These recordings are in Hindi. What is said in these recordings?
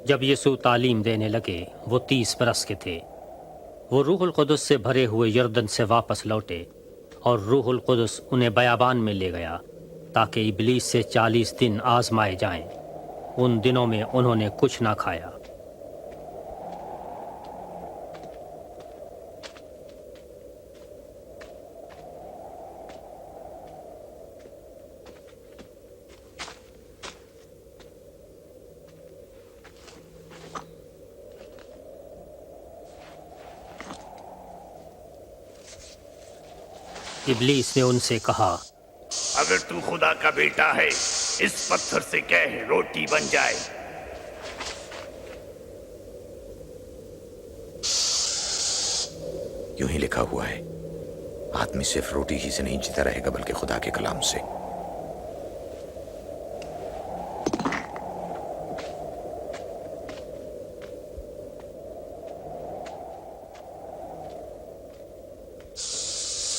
जब यीशु तालीम देने लगे वो 30 बरस के थे। वो रूहुल कुदस से भरे हुए यरदन से वापस लौटे और रूहुल कुदस उन्हें बयाबान में ले गया ताकि इबलीस से 40 दिन आजमाए जाएं। उन दिनों में उन्होंने कुछ ना खाया। इबलीस ने उनसे कहा, अगर तू खुदा का बेटा है, इस पत्थर से कह रोटी बन जाए। यूं ही लिखा हुआ है, आदमी सिर्फ रोटी ही से नहीं जीता रहेगा बल्कि खुदा के कलाम से।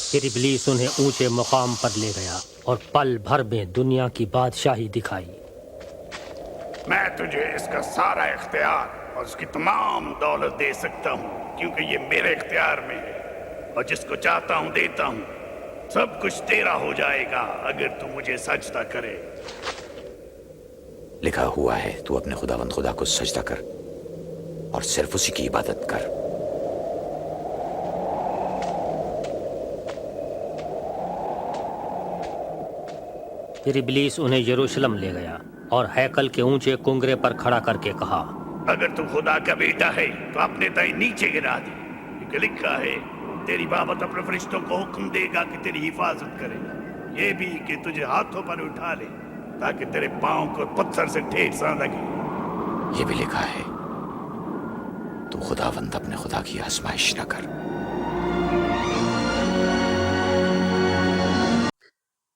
फिर इबलीस उन्हें ऊंचे मुकाम पर ले गया और पल भर में दुनिया की बादशाही दिखाई। मैं तुझे इसका सारा इख्तियार और उसकी तमाम दौलत दे सकता हूँ, क्योंकि ये मेरे इख्तियार में है, और जिसको चाहता हूँ देता हूँ। सब कुछ तेरा हो जाएगा अगर तू मुझे सजदा करे। लिखा हुआ है, तू अपने खुदावंद खुदा को सजदा कर और सिर्फ उसी की इबादत कर। फिर इबलीस उन्हें यरूशलेम ले गया और हैकल के ऊंचे कुंगरे पर खड़ा करके कहा, अगर तू खुदा का बेटा है तो अपने दाएं नीचे गिरा दे, क्योंकि लिखा है, तेरी बाबत अपने फरिश्तों को हुक्म देगा कि तेरी हिफाजत करे। ये भी कि तुझे हाथों पर उठा ले ताकि तेरे पांव को पत्थर से ठेस ना लगे। ये भी लिखा है, तू खुदावंद अपने खुदा की आजमाइश न कर।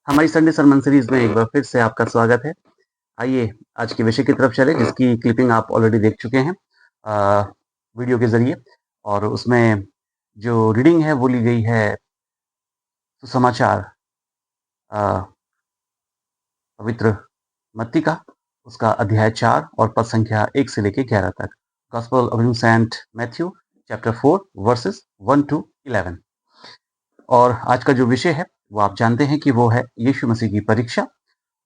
हमारी संडे सरमन सीरीज में एक बार फिर से आपका स्वागत है। आइए आज के विषय की तरफ चले, जिसकी क्लिपिंग आप ऑलरेडी देख चुके हैं वीडियो के जरिए, और उसमें जो रीडिंग है वो ली गई है सुसमाचार पवित्र मत्ती का, उसका अध्याय 4 और पद संख्या 1 से लेकर 11 तक। Gospel of Saint Matthew chapter 4 verses 1 to 11। और आज का जो विषय है वो आप जानते हैं कि वो है यीशु मसीह की परीक्षा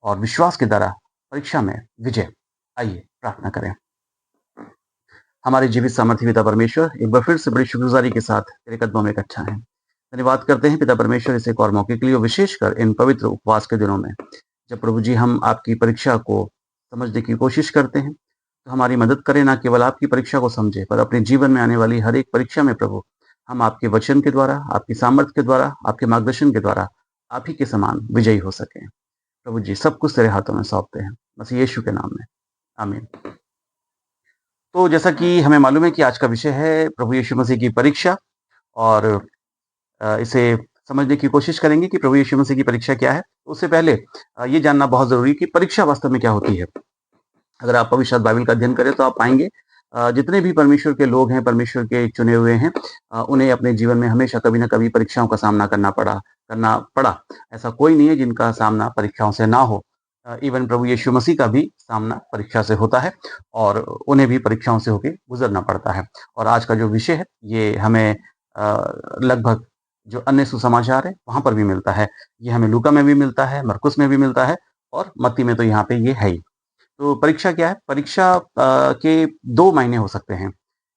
और विश्वास के द्वारा परीक्षा में विजय। आइए प्रार्थना करें। हमारे जीवित सामर्थ्य पिता परमेश्वर, एक बार फिर से बड़ी शुक्रगुजारी के साथ तेरे कदमों में इकट्ठा है। धन्यवाद करते हैं पिता परमेश्वर इस एक और मौके के लिए, विशेषकर इन पवित्र उपवास के दिनों में, जब प्रभु जी हम आपकी परीक्षा को समझने की कोशिश करते हैं। तो हमारी मदद करें, ना केवल आपकी परीक्षा को समझे पर अपने जीवन में आने वाली हर एक परीक्षा में प्रभु हम आपके वचन के द्वारा, आपकी सामर्थ्य के द्वारा, आपके मार्गदर्शन के द्वारा आप ही के समान विजयी हो सके। प्रभु जी सब कुछ तेरे हाथों में सौंपते हैं, मसीह यीशु के नाम में, आमीन। तो जैसा कि हमें मालूम है कि आज का विषय है प्रभु यीशु मसीह की परीक्षा, और इसे समझने की कोशिश करेंगे कि प्रभु यीशु मसीह की परीक्षा क्या है। उससे पहले ये जानना बहुत जरूरी है कि परीक्षा वास्तव में क्या होती है। अगर आप पवित्र बाइबल का अध्ययन करें तो आप पाएंगे जितने भी परमेश्वर के लोग हैं, परमेश्वर के चुने हुए हैं, उन्हें अपने जीवन में हमेशा कभी ना कभी परीक्षाओं का सामना करना पड़ा। ऐसा कोई नहीं है जिनका सामना परीक्षाओं से ना हो। इवन प्रभु यीशु मसीह का भी सामना परीक्षा से होता है और उन्हें भी परीक्षाओं से होकर गुजरना पड़ता है। और आज का जो विषय है ये हमें लगभग जो अन्य सुसमाचार है वहां पर भी मिलता है। ये हमें लूका में भी मिलता है, मरकुस में भी मिलता है, और मत्ती में तो यहाँ पे ये है ही। तो परीक्षा क्या है? परीक्षा के दो मायने हो सकते हैं।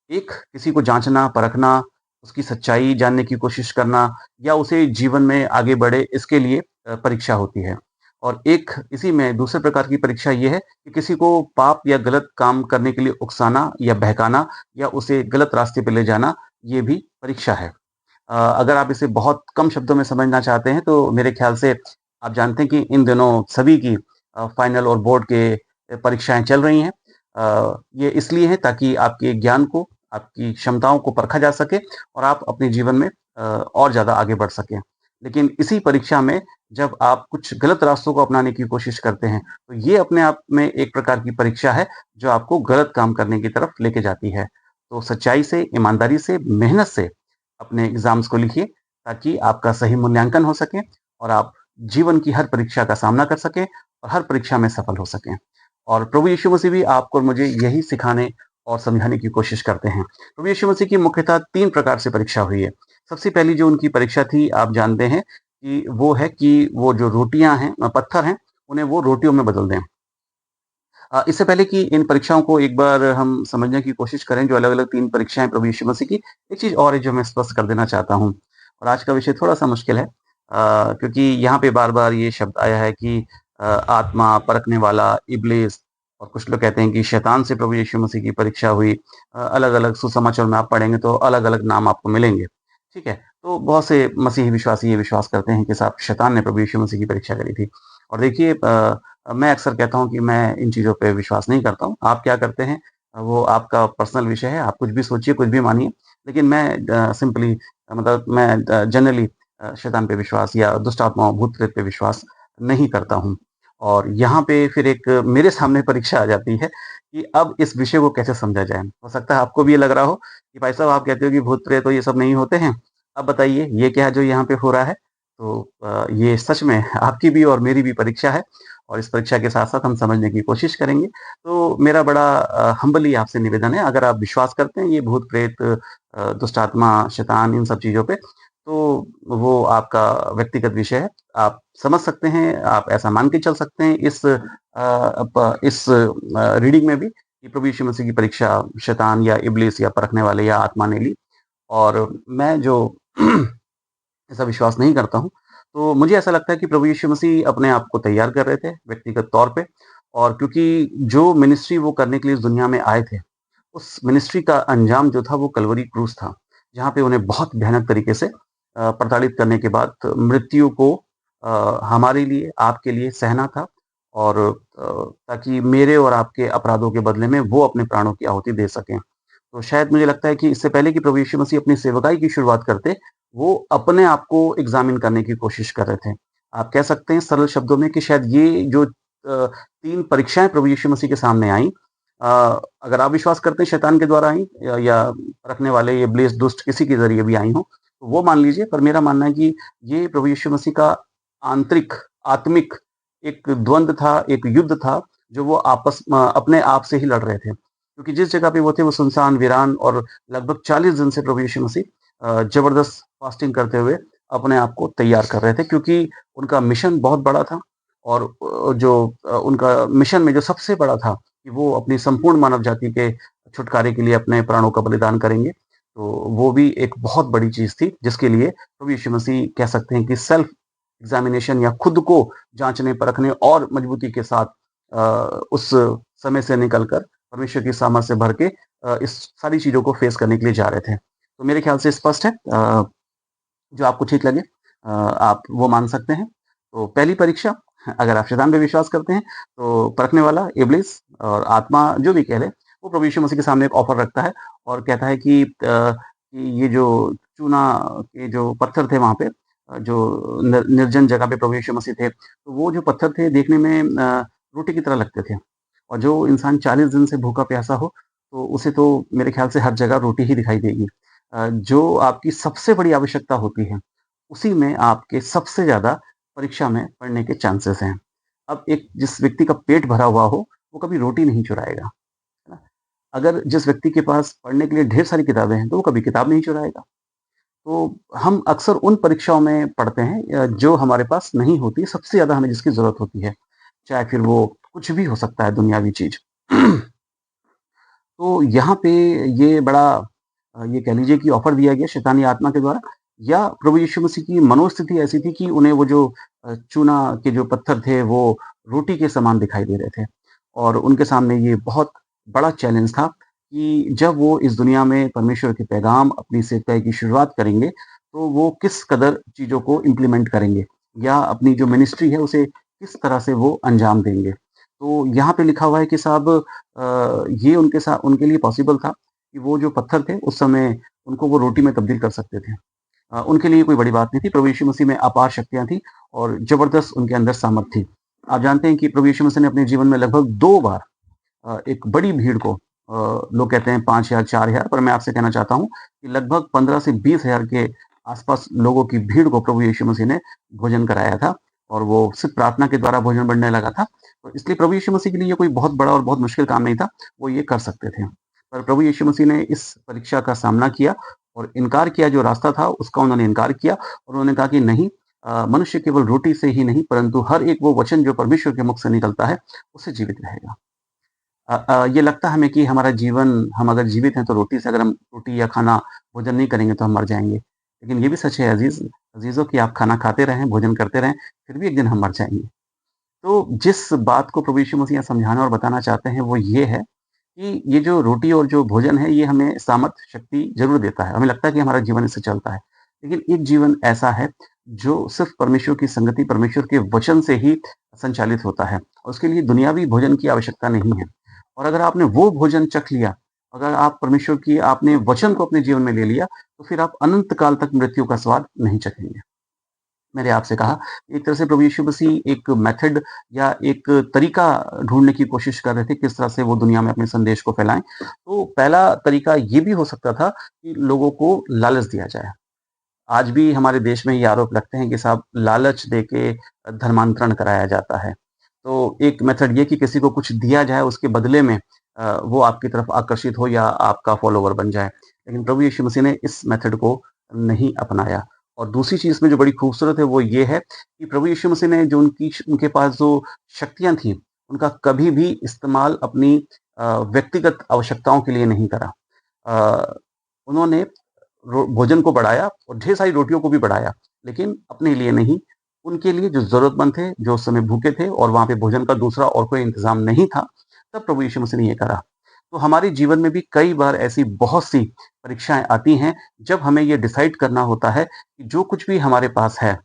एक, किसी को जांचना, परखना, उसकी सच्चाई जानने की कोशिश करना, या उसे जीवन में आगे बढ़े, इसके लिए परीक्षा होती है। और एक इसी में दूसरे प्रकार की परीक्षा ये है कि किसी को पाप या गलत काम करने के लिए उकसाना या बहकाना या उसे गलत रास्ते पे ले जाना, ये भी परीक्षा है। अगर आप इसे बहुत कम शब्दों में समझना चाहते हैं तो मेरे ख्याल से आप जानते हैं कि इन दिनों सभी की फाइनल और बोर्ड के परीक्षाएं चल रही हैं। ये इसलिए है ताकि आपके ज्ञान को, आपकी क्षमताओं को परखा जा सके और आप अपने जीवन में और ज़्यादा आगे बढ़ सकें। लेकिन इसी परीक्षा में जब आप कुछ गलत रास्तों को अपनाने की कोशिश करते हैं तो ये अपने आप में एक प्रकार की परीक्षा है जो आपको गलत काम करने की तरफ लेके जाती है। तो सच्चाई से, ईमानदारी से, मेहनत से अपने एग्जाम्स को लिखिए ताकि आपका सही मूल्यांकन हो सके और आप जीवन की हर परीक्षा का सामना कर सकें और हर परीक्षा में सफल हो सकें। और प्रभु यीशु मसीह भी आपको और मुझे यही सिखाने और समझाने की कोशिश करते हैं। प्रभु यीशु मसीह की मुख्यतः 3 प्रकार से परीक्षा हुई है। सबसे पहली जो उनकी परीक्षा थी, आप जानते हैं कि वो जो रोटियाँ हैं, पत्थर हैं, उन्हें वो रोटियों में बदल दें। इससे पहले कि इन परीक्षाओं को एक बार हम समझने की कोशिश करें, जो अलग-अलग 3 परीक्षाएँ प्रभु यीशु मसीह की, एक चीज़ और है जो मैं स्पष्ट कर देना चाहता हूँ। और आज का विषय थोड़ा-सा मुश्किल है, क्योंकि यहाँ पे बार-बार ये शब्द आया है कि आत्मा, परखने वाला, इब्लीस, और कुछ लोग कहते हैं कि शैतान से प्रभु यीशु मसीह की परीक्षा हुई। अलग-अलग सुसमाचार में आप पढ़ेंगे तो अलग-अलग नाम आपको मिलेंगे। ठीक है? तो बहुत से मसीही विश्वासी ये विश्वास करते हैं कि साहब शैतान ने प्रभु यीशु मसीह की परीक्षा करी थी। और देखिए, मैं अक्सर कहता हूँ कि मैं इन चीज़ों पे विश्वास नहीं करता हूँ। आप क्या करते हैं, वो आपका पर्सनल विषय है, आप कुछ भी सोचिए, कुछ भी मानिए। लेकिन मैं सिंपली मतलब मैं जनरली शैतान पे विश्वास या दुष्ट आत्माओं, भूत-प्रेत पे विश्वास नहीं करता हूँ। और यहाँ पे फिर एक मेरे सामने परीक्षा आ जाती है कि अब इस विषय को कैसे समझा जाए। हो सकता है आपको भी ये लग रहा हो कि भाई साहब, आप कहते हो कि भूत-प्रेत तो ये सब नहीं होते हैं। अब बताइए ये क्या है जो यहाँ पे हो रहा है? तो ये सच में आपकी भी और मेरी भी परीक्षा है, और इस परीक्षा के साथ-साथ हम समझने की कोशिश करेंगे। तो मेरा बड़ा हम्बली आपसे निवेदन है, अगर आप विश्वास करते हैं ये भूत-प्रेत, दुष्ट आत्मा, शैतान, इन सब चीज़ों पे, तो वो आपका व्यक्तिगत विषय है। आप समझ सकते हैं, आप ऐसा मान के चल सकते हैं इस रीडिंग में भी कि प्रभु यीशु मसीह की परीक्षा शैतान या इब्लीस या परखने वाले या आत्मा ने ली। और मैं जो ऐसा विश्वास नहीं करता हूँ, तो मुझे ऐसा लगता है कि प्रभु यीशु मसीह अपने आप को तैयार कर रहे थे व्यक्तिगत तौर पे। और क्योंकि जो मिनिस्ट्री वो करने के लिए इस दुनिया में आए थे, उस मिनिस्ट्री का अंजाम जो था वो कल्वरी क्रूस था, जहाँ पे उन्हें बहुत भयानक तरीके से प्रताड़ित करने के बाद मृत्यु को हमारे लिए, आपके लिए सहना था। और ताकि मेरे और आपके अपराधों के बदले में वो अपने प्राणों की आहुति दे सकें। तो शायद मुझे लगता है कि इससे पहले कि प्रभु यीशु मसीह अपनी सेवकाई की शुरुआत करते, वो अपने आप को एग्ज़ामिन करने की कोशिश कर रहे थे। आप कह सकते हैं सरल शब्दों में कि शायद ये जो 3 परीक्षाएँ प्रभु यीशु मसीह के सामने आईं, अगर आप विश्वास करते हैं शैतान के द्वारा आईं या रखने वाले इब्लीस, दुष्ट किसी के ज़रिए भी आई हों, तो वो मान लीजिए। पर मेरा मानना है कि ये प्रभु यीशु मसीह का आंतरिक, आत्मिक एक द्वंद था, एक युद्ध था, जो वो अपने आप से ही लड़ रहे थे। क्योंकि जिस जगह पे वो थे वो सुनसान, वीरान, और लगभग 40 दिन से प्रभु यीशु मसीह ज़बरदस्त फास्टिंग करते हुए अपने आप को तैयार कर रहे थे, क्योंकि उनका मिशन बहुत बड़ा था। और उनका मिशन में जो सबसे बड़ा था कि वो अपनी संपूर्ण मानव जाति के छुटकारे के लिए अपने प्राणों का बलिदान करेंगे। तो वो भी एक बहुत बड़ी चीज़ थी, जिसके लिए प्रभु यीशु मसीह कह सकते हैं कि सेल्फ एग्ज़ामिनेशन या खुद को जाँचने, परखने और मजबूती के साथ उस समय से निकल कर परमेश्वर की सामर्थ से भर के इस सारी चीज़ों को फेस करने के लिए जा रहे थे। तो मेरे ख्याल से स्पष्ट है, जो आपको ठीक लगे आप वो मान सकते हैं। तो पहली परीक्षा, अगर आप शैतान पे विश्वास करते हैं, तो परखने वाला इब्लीस और आत्मा जो भी कह लें, वो प्रभु यीशु मसीह के सामने एक ऑफ़र रखता है और कहता है कि ये जो चूना के जो पत्थर थे वहाँ पे, जो निर्जन जगह पे प्रभु यीशु मसीह थे, तो वो जो पत्थर थे देखने में रोटी की तरह लगते थे। और जो इंसान 40 दिन से भूखा-प्यासा हो, तो उसे तो मेरे ख्याल से हर जगह रोटी ही दिखाई देगी। जो आपकी सबसे बड़ी आवश्यकता होती है, उसी में आपके सबसे ज़्यादा परीक्षा में पड़ने के चांसेस हैं। अब एक जिस व्यक्ति का पेट भरा हुआ हो, वो कभी रोटी नहीं चुराएगा, है ना? अगर जिस व्यक्ति के पास पढ़ने के लिए ढेर सारी किताबें हैं, तो वो कभी किताब नहीं चुराएगा। तो हम अक्सर उन परीक्षाओं में पढ़ते हैं जो हमारे पास नहीं होती, सबसे ज़्यादा हमें जिसकी ज़रूरत होती है, चाहे फिर वो कुछ भी हो सकता है दुनियावी चीज़। तो यहाँ पे ये बड़ा ये कह लीजिए कि ऑफ़र दिया गया शैतानी आत्मा के द्वारा, या प्रभु यीशु मसीह की मनोस्थिति ऐसी थी कि उन्हें वो जो चूना के जो पत्थर थे वो रोटी के समान दिखाई दे रहे थे। और उनके सामने ये बहुत बड़ा चैलेंज था कि जब वो इस दुनिया में परमेश्वर के पैगाम, अपनी सेवकाई की शुरुआत करेंगे, तो वो किस कदर चीज़ों को इम्प्लीमेंट करेंगे, या अपनी जो मिनिस्ट्री है उसे किस तरह से वो अंजाम देंगे। तो यहाँ पे लिखा हुआ है कि साहब ये उनके लिए पॉसिबल था कि वो जो पत्थर थे उस समय उनको वो रोटी में तब्दील कर सकते थे। उनके लिए कोई बड़ी बात नहीं थी। प्रभु यीशु मसीह में अपार शक्तियाँ थी और ज़बरदस्त उनके अंदर सामर्थ थी। आप जानते हैं कि प्रभु यीशु मसीह ने अपने जीवन में लगभग 2 बार एक बड़ी भीड़ को, लोग कहते हैं 5,000 4,000, पर मैं आपसे कहना चाहता हूँ कि लगभग 15 से 20,000 के आस-पास लोगों की भीड़ को प्रभु यीशु मसीह ने भोजन कराया था। और वो सिर्फ प्रार्थना के द्वारा भोजन बढ़ने लगा था। तो इसलिए प्रभु यीशु मसीह के लिए ये कोई बहुत बड़ा और बहुत मुश्किल काम नहीं था, वो ये कर सकते थे। पर प्रभु यीशु मसीह ने इस परीक्षा का सामना किया और इनकार किया, जो रास्ता था उसका उन्होंने इनकार किया और उन्होंने कहा कि नहीं, मनुष्य केवल रोटी से ही नहीं परंतु हर एक वो वचन जो परमेश्वर के मुख से निकलता है, उससे जीवित रहेगा। ये लगता है हमें कि हमारा जीवन, हम अगर जीवित हैं तो रोटी से, अगर हम रोटी या खाना भोजन नहीं करेंगे तो हम मर जाएँगे। लेकिन ये भी सच है अज़ीज़ों कि आप खाना खाते रहें, भोजन करते रहें, फिर भी एक दिन हम मर जाएँगे। तो जिस बात को प्रभु यीशु मसीह यहाँ समझाना और बताना चाहते हैं वो ये है कि ये जो रोटी और जो भोजन है, ये हमें सामर्थ्य, शक्ति ज़रूर देता है। हमें लगता है कि हमारा जीवन इससे चलता है। लेकिन एक जीवन ऐसा है जो सिर्फ़ परमेश्वर की संगति, परमेश्वर के वचन से ही संचालित होता है। और उसके लिए दुनियावी भोजन की आवश्यकता नहीं है। और अगर आपने वो भोजन चख लिया, अगर आप परमेश्वर की, आपने वचन को अपने जीवन में ले लिया, तो फिर आप अनंत काल तक मृत्यु का स्वाद नहीं चखेंगे। मैंने आपसे कहा, एक तरह से प्रभु यीशु मसीह एक मेथड या एक तरीका ढूँढने की कोशिश कर रहे थे, किस तरह से वो दुनिया में अपने संदेश को फैलाएँ। तो पहला तरीका ये भी हो सकता था कि लोगों को लालच दिया जाए। आज भी हमारे देश में ये आरोप लगते हैं कि साहब लालच देके धर्मांतरण कराया जाता है। तो एक मेथड ये कि किसी को कुछ दिया जाए, उसके बदले में वो आपकी तरफ आकर्षित हो या आपका फॉलोवर बन जाए। लेकिन प्रभु यीशु मसीह ने इस मेथड को नहीं अपनाया। और दूसरी चीज़ में जो बड़ी खूबसूरत है वो ये है कि प्रभु यीशु मसीह ने जो उनके पास जो शक्तियाँ थी, उनका कभी भी इस्तेमाल अपनी व्यक्तिगत आवश्यकताओं के लिए नहीं करा। उन्होंने भोजन को बढ़ाया और ढेर सारी रोटियों को भी बढ़ाया, लेकिन अपने लिए नहीं, उनके लिए जो ज़रूरतमंद थे, जो उस समय भूखे थे और वहाँ पे भोजन का दूसरा और कोई इंतज़ाम नहीं था, तब प्रभु यीशु मसीह ने ये करा। तो हमारे जीवन में भी कई बार ऐसी बहुत सी परीक्षाएँ आती हैं, जब हमें ये डिसाइड करना होता है कि जो कुछ भी हमारे पास है,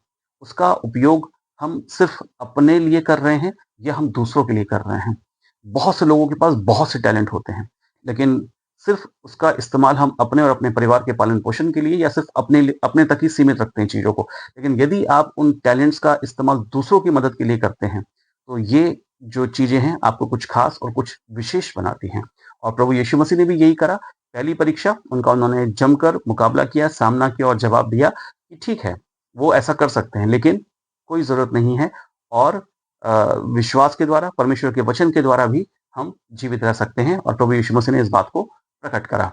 उसका उपयोग हम सिर्फ़ अपने लिए कर रहे हैं या हम दूसरों के लिए कर रहे हैं। बहुत से लोगों के पास बहुत से टैलेंट होते हैं, लेकिन सिर्फ़ उसका इस्तेमाल हम अपने और अपने परिवार के पालन-पोषण के लिए या सिर्फ़ अपने तक ही सीमित रखते हैं चीज़ों को। लेकिन यदि आप उन टैलेंट्स का इस्तेमाल दूसरों की मदद के लिए करते हैं, तो ये जो चीज़ें हैं आपको कुछ ख़ास और कुछ विशेष बनाती हैं। और प्रभु यीशु मसीह ने भी यही करा। पहली परीक्षा उनका, उन्होंने जमकर मुकाबला किया, सामना किया और जवाब दिया कि ठीक है, वो ऐसा कर सकते हैं, लेकिन कोई ज़रूरत नहीं है। और विश्वास के द्वारा, परमेश्वर के वचन के द्वारा भी हम जीवित रह सकते हैं और प्रभु यीशु मसीह ने इस बात को प्रकट करा।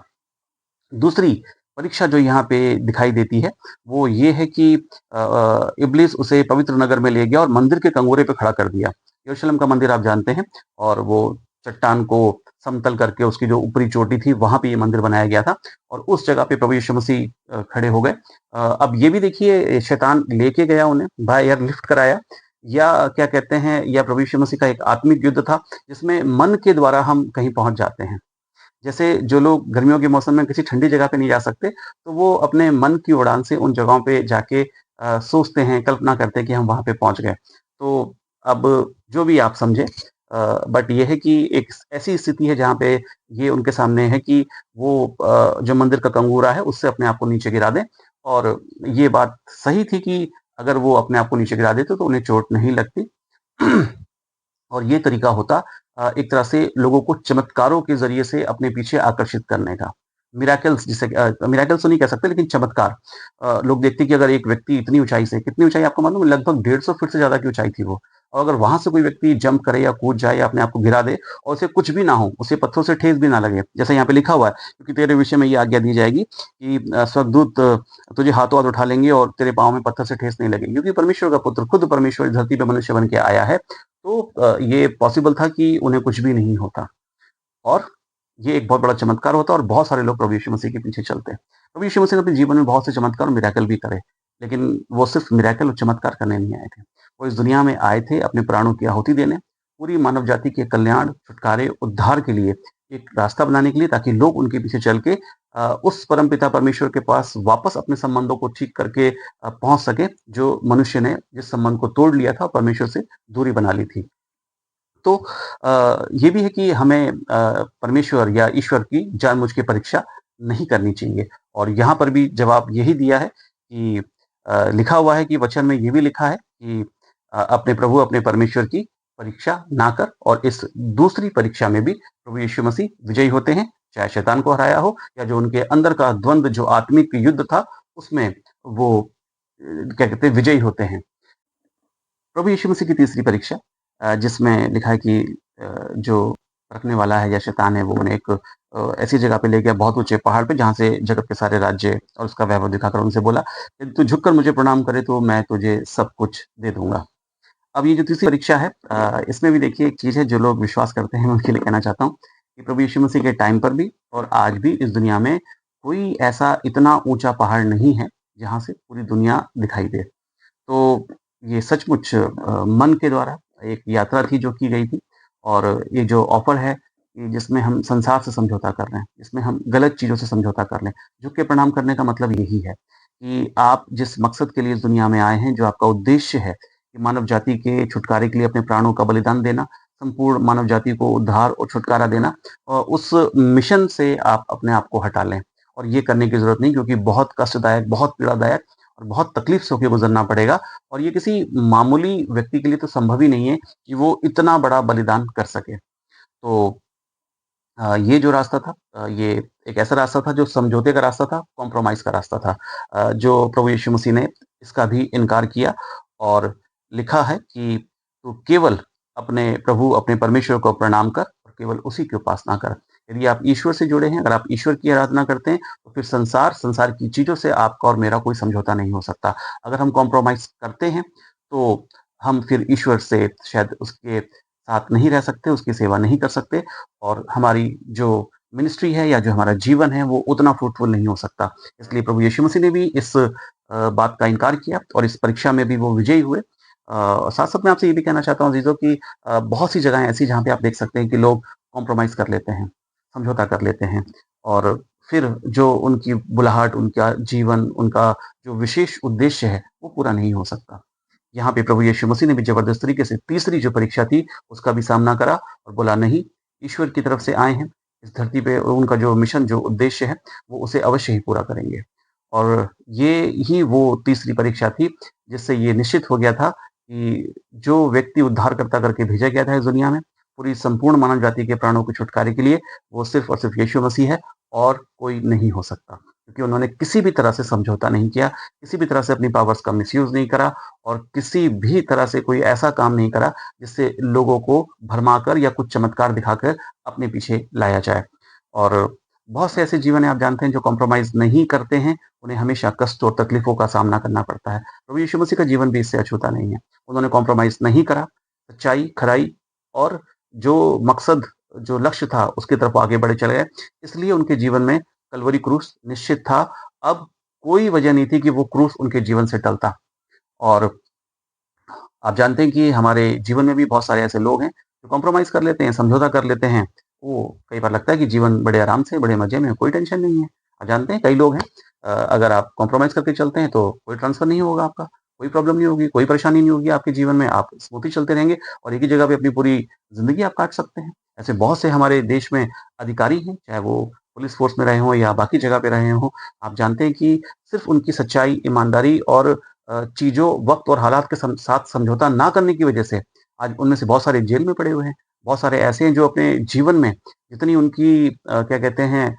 दूसरी परीक्षा जो यहाँ पे दिखाई देती है, वो ये है कि इब्लीस उसे पवित्र नगर में ले गया और मंदिर के कंगोरे पे खड़ा कर दिया। यरूशलेम का मंदिर आप जानते हैं, और वो चट्टान को समतल करके उसकी जो ऊपरी चोटी थी, वहाँ पे ये मंदिर बनाया गया था और उस जगह पे प्रभु यीशु मसीह खड़े हो गए। अब ये भी देखिए, शैतान लेके गया उन्हें, बाय एयर लिफ्ट कराया, या क्या कहते हैं, या प्रभु यीशु मसीह का एक आत्मिक युद्ध था, जिसमें मन के द्वारा हम कहीं पहुँच जाते हैं। जैसे जो लोग गर्मियों के मौसम में किसी ठंडी जगह पे नहीं जा सकते, तो वो अपने मन की उड़ान से उन जगहों पे जाके सोचते हैं, कल्पना करते हैं कि हम वहाँ पे पहुँच गए। तो अब जो भी आप समझें, बट ये है कि एक ऐसी स्थिति है जहाँ पे ये उनके सामने है कि वो जो मंदिर का कंगूरा है उससे अपने आप को नीचे गिरा दें। और ये बात सही थी कि अगर वो अपने आप को नीचे गिरा देते तो उन्हें चोट नहीं लगती। और ये तरीका होता एक तरह से लोगों को चमत्कारों के ज़रिए से अपने पीछे आकर्षित करने का। मिरेकल्स, जिसे मिरेकल्स तो नहीं कह सकते, लेकिन चमत्कार। लोग देखते हैं कि अगर एक व्यक्ति इतनी ऊँचाई से, कितनी ऊँचाई आपको मालूम है? लगभग 150 फीट से ज़्यादा की ऊँचाई थी वो। और अगर वहाँ से कोई व्यक्ति जंप करे या कूद जाए या अपने आप को गिरा दे और उसे कुछ भी ना हो, उसे पत्थरों से ठेस भी ना लगे। जैसा यहाँ पे लिखा हुआ है, क्योंकि तेरे विषय में ये आज्ञा दी जाएगी कि स्वर्गदूत तुझे हाथों-हाथ उठा लेंगे और तेरे पाँव में पत्थर से ठेस नहीं लगेगी। क्योंकि परमेश्वर का पुत्र, खुद परमेश्वर इस धरती पे मनुष्य बन के आया है, तो ये पॉसिबल था कि उन्हें कुछ भी नहीं होता। और ये एक बहुत बड़ा चमत्कार होता और बहुत सारे लोग प्रभु यीशु मसीह के पीछे चलते हैं। प्रभु यीशु मसीह ने अपने जीवन में बहुत से चमत्कार और मिरेकल भी करे, लेकिन वो सिर्फ मिरेकल और चमत्कार करने नहीं आए थे। वो इस दुनिया में आए थे अपने प्राणों की आहुति देने, पूरी मानव जाति के कल्याण, छुटकारे, उद्धार के लिए एक रास्ता बनाने के लिए, ताकि लोग उनके पीछे चल के उस परमपिता परमेश्वर के पास वापस अपने संबंधों को ठीक करके पहुँच सके, जो मनुष्य ने जिस संबंध को तोड़ लिया था, परमेश्वर से दूरी बना ली थी। तो ये भी है कि हमें परमेश्वर या ईश्वर की जानबूझ के परीक्षा नहीं करनी चाहिए। और यहाँ पर भी जवाब यही दिया है कि लिखा हुआ है कि वचन में ये भी लिखा है कि अपने प्रभु, अपने परमेश्वर की परीक्षा ना कर। और इस दूसरी परीक्षा में भी प्रभु यीशु मसीह विजयी होते हैं, चाहे शैतान को हराया हो या जो उनके अंदर का द्वंद, जो आत्मिक युद्ध था, उसमें वो क्या कहते हैं, विजयी होते हैं। प्रभु यीशु मसीह की तीसरी परीक्षा, जिसमें लिखा है कि जो रखने वाला है या शैतान है, वो उन्हें एक ऐसी जगह पे ले गया, बहुत ऊँचे पहाड़ पे, जहाँ से जगत के सारे राज्य और उसका वैभव दिखाकर उनसे बोला, "यदि तू झुककर मुझे प्रणाम करे तो मैं तुझे सब कुछ दे दूँगा।" अब ये जो तीसरी परीक्षा है, इसमें भी देखिए एक चीज़ है, जो लोग विश्वास करते हैं, मैं उनके लिए कहना चाहता हूँ कि प्रभु यीशु मसीह के टाइम पर भी और आज भी इस दुनिया में कोई ऐसा इतना ऊँचा पहाड़ नहीं है, जहाँ से पूरी दुनिया दिखाई दे। तो ये सचमुच मन के द्वारा एक यात्रा थी जो की गई थी, और ये जो ऑफ़र है कि जिसमें हम संसार से समझौता कर रहे हैं, जिसमें हम गलत चीज़ों से समझौता कर लें। झुक के प्रणाम करने का मतलब यही है कि आप जिस मकसद के लिए इस दुनिया में आए हैं, जो आपका उद्देश्य है कि मानव जाति के छुटकारे के लिए अपने प्राणों का बलिदान देना, संपूर्ण मानव जाति को उद्धार और छुटकारा देना, उस मिशन से आप अपने आप को हटा लें। और ये करने की ज़रूरत नहीं, क्योंकि बहुत कष्टदायक, बहुत पीड़ादायक और बहुत तकलीफ से होके गुज़रना पड़ेगा, और ये किसी मामूली व्यक्ति के लिए तो संभव ही नहीं है कि वो इतना बड़ा बलिदान कर सके। तो ये जो रास्ता था, ये एक ऐसा रास्ता था जो समझौते का रास्ता था, कॉम्प्रोमाइज़ का रास्ता था, जो प्रभु यीशु मसीह ने इसका भी इनकार किया, और लिखा है कि तू केवल अपने प्रभु, अपने परमेश्वर को प्रणाम कर और केवल उसी की उपासना कर। यदि आप ईश्वर से जुड़े हैं, अगर आप ईश्वर की आराधना करते हैं, तो फिर संसार की चीज़ों से आपका और मेरा कोई समझौता नहीं हो सकता। अगर हम कॉम्प्रोमाइज़ करते हैं, तो हम फिर ईश्वर से शायद उसके साथ नहीं रह सकते, उसकी सेवा नहीं कर सकते, और हमारी जो मिनिस्ट्री है या जो हमारा जीवन है, वो उतना फ्रूटफुल नहीं हो सकता। इसलिए प्रभु यीशु मसीह ने भी इस बात का इनकार किया, और इस परीक्षा में भी वो विजयी हुए। साथ-साथ मैं आपसे ये भी कहना चाहता हूँ अज़ीज़ों कि बहुत सी जगहें ऐसी, जहाँ पे आप देख सकते हैं कि लोग कॉम्प्रोमाइज़ कर लेते हैं, समझौता कर लेते हैं, और फिर जो उनकी बुलाहट, उनका जीवन, उनका जो विशेष उद्देश्य है, वो पूरा नहीं हो सकता। यहाँ पे प्रभु यीशु मसीह ने भी ज़बरदस्त तरीके से तीसरी जो परीक्षा थी, उसका भी सामना करा, और बोला, नहीं, ईश्वर की तरफ से आए हैं इस धरती पे, और उनका जो मिशन, जो उद्देश्य है, वो उसे अवश्य ही पूरा करेंगे। और ये ही वो तीसरी परीक्षा थी, जिससे ये निश्चित हो गया था कि जो व्यक्ति उद्धारकर्ता करके भेजा गया था इस दुनिया में, पूरी संपूर्ण मानव जाति के प्राणों के छुटकारे के लिए, वो सिर्फ़ और सिर्फ़ यीशु मसीह है, और कोई नहीं हो सकता। क्योंकि उन्होंने किसी भी तरह से समझौता नहीं किया, किसी भी तरह से अपनी पावर्स का मिसयूज़ नहीं करा, और किसी भी तरह से कोई ऐसा काम नहीं करा जिससे लोगों को भरमाकर या कुछ चमत्कार दिखाकर अपने पीछे लाया जाए। और बहुत से ऐसे जीवन हैं, आप जानते हैं, जो कॉम्प्रोमाइज़ नहीं करते हैं, उन्हें हमेशा कष्ट और तकलीफ़ों का सामना करना पड़ता है। प्रभु यीशु मसीह का जीवन भी इससे अछूता नहीं है। उन्होंने कॉम्प्रोमाइज़ नहीं करा, सच्चाई, खराई और जो मकसद, जो लक्ष्य था, उसकी तरफ वो आगे बढ़े चले गए। इसलिए उनके जीवन में कल्वरी क्रूस निश्चित था। अब कोई वजह नहीं थी कि वो क्रूस उनके जीवन से टलता। और आप जानते हैं कि हमारे जीवन में भी बहुत सारे ऐसे लोग हैं, जो कॉम्प्रोमाइज़ कर लेते हैं, समझौता कर लेते हैं। वो कई बार लगता है कि जीवन बड़े आराम से, बड़े मज़े में, कोई टेंशन नहीं है। आप जानते हैं, कई लोग हैं, अगर आप कॉम्प्रोमाइज़ करके चलते हैं, तो कोई ट्रांसफ़र नहीं होगा आपका, कोई प्रॉब्लम नहीं होगी, कोई परेशानी नहीं होगी आपके जीवन में, आप स्मूथली चलते रहेंगे, और एक ही जगह पे अपनी पूरी ज़िंदगी आप काट सकते हैं। ऐसे बहुत से हमारे देश में अधिकारी हैं, चाहे वो पुलिस फ़ोर्स में रहे हों या बाकी जगह पे रहे हों। आप जानते हैं कि सिर्फ़ उनकी सच्चाई, ईमानदारी और चीज़ों, वक़्त और हालात के साथ समझौता ना करने की वजह से आज उनमें से बहुत सारे जेल में पड़े हुए हैं। बहुत सारे ऐसे हैं, जो अपने जीवन में जितनी उनकी क्या कहते हैं,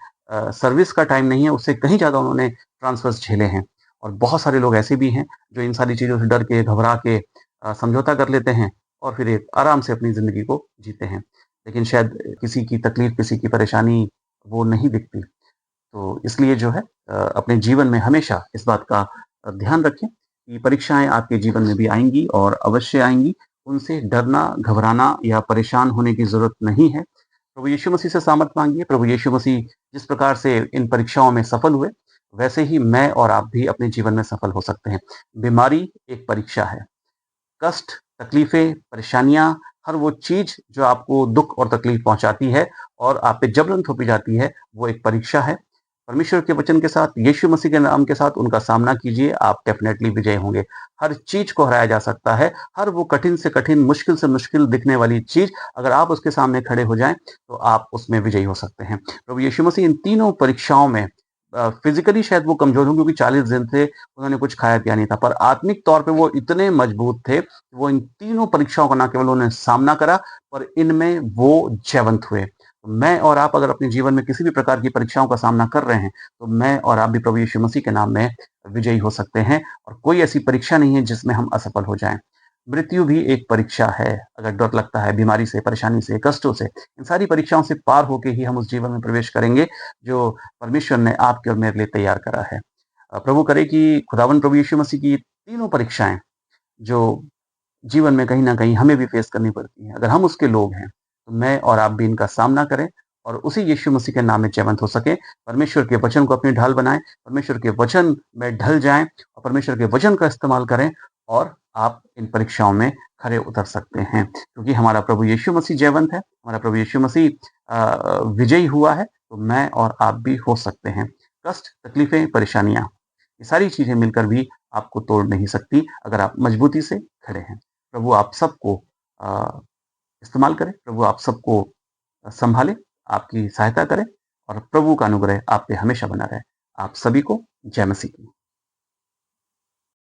सर्विस का टाइम नहीं है, उससे कहीं ज़्यादा उन्होंने ट्रांसफ़र्स झेले हैं। और बहुत सारे लोग ऐसे भी हैं, जो इन सारी चीज़ों से डर के, घबरा के समझौता कर लेते हैं, और फिर एक आराम से अपनी ज़िंदगी को जीते हैं। लेकिन शायद किसी की तकलीफ़, किसी की परेशानी वो नहीं दिखती। तो इसलिए जो है, अपने जीवन में हमेशा इस बात का ध्यान रखें कि परीक्षाएँ आपके जीवन में भी आएँगी, और अवश्य आएँगी। उनसे डरना, घबराना या परेशान होने की ज़रूरत नहीं है। प्रभु यीशु मसीह से सामर्थ माँगिए। प्रभु यीशु मसीह जिस प्रकार से इन परीक्षाओं में सफल हुए, वैसे ही मैं और आप भी अपने जीवन में सफल हो सकते हैं। बीमारी एक परीक्षा है। कष्ट, तकलीफ़ें, परेशानियाँ, हर वो चीज़ जो आपको दुःख और तकलीफ़ पहुँचाती है और आप पे जबरन थोपी जाती है, वो एक परीक्षा है। परमेश्वर के वचन के साथ, यीशु मसीह के नाम के साथ उनका सामना कीजिए, आप डेफ़िनेटली विजयी होंगे। हर चीज़ को हराया जा सकता है, हर वो कठिन से कठिन, मुश्किल से मुश्किल दिखने वाली चीज़, अगर आप उसके सामने खड़े हो जाएँ, तो आप उसमें विजयी हो सकते हैं। प्रभु यीशु मसीह इन तीनों परीक्षाओं में फ़िज़िकली शायद वो कमज़ोर हों, क्योंकि 40 दिन थे, उन्होंने कुछ खाया-पिया नहीं था, पर आत्मिक तौर पे वो इतने मज़बूत थे, वो इन तीनों परीक्षाओं का ना केवल उन्होंने सामना करा, पर इनमें वो जयवंत हुए। तो मैं और आप अगर अपने जीवन में किसी भी प्रकार की परीक्षाओं का सामना कर रहे हैं, तो मैं और आप भी प्रभु यीशु मसीह के नाम में विजयी हो सकते हैं, और कोई ऐसी परीक्षा नहीं है जिसमें हम असफल हो जाएँ। मृत्यु भी एक परीक्षा है। अगर डर लगता है बीमारी से, परेशानी से, कष्टों से, इन सारी परीक्षाओं से पार होके ही हम उस जीवन में प्रवेश करेंगे जो परमेश्वर ने आपके और मेरे लिए तैयार करा है। प्रभु करे कि खुदावंद प्रभु यीशु मसीह की तीनों परीक्षाएं जो जीवन में कहीं न कहीं हमें भी फेस करनी पड़ती हैं, अगर हम उसके लोग हैं, तो मैं और आप भी इनका सामना करें और उसी यीशु मसीह के नाम में जयवंत हो सकें। परमेश्वर के वचन को अपनी ढाल बनाएँ, परमेश्वर के वचन में ढल जाएँ और परमेश्वर के वचन का इस्तेमाल करें और आप इन परीक्षाओं में खरे उतर सकते हैं। क्योंकि हमारा प्रभु यीशु मसीह जयवंत है, हमारा प्रभु यीशु मसीह विजयी हुआ है, तो मैं और आप भी हो सकते हैं। कष्ट, तकलीफ़ें, परेशानियाँ, ये सारी चीज़ें मिलकर भी आपको तोड़ नहीं सकती अगर आप मजबूती से खड़े हैं। प्रभु आप सबको अ, इस्तेमाल करे, प्रभु आप सबको संभाले, आपकी सहायता करे और प्रभु का अनुग्रह आप पे हमेशा बना रहे। आप सभी को जय मसीह की।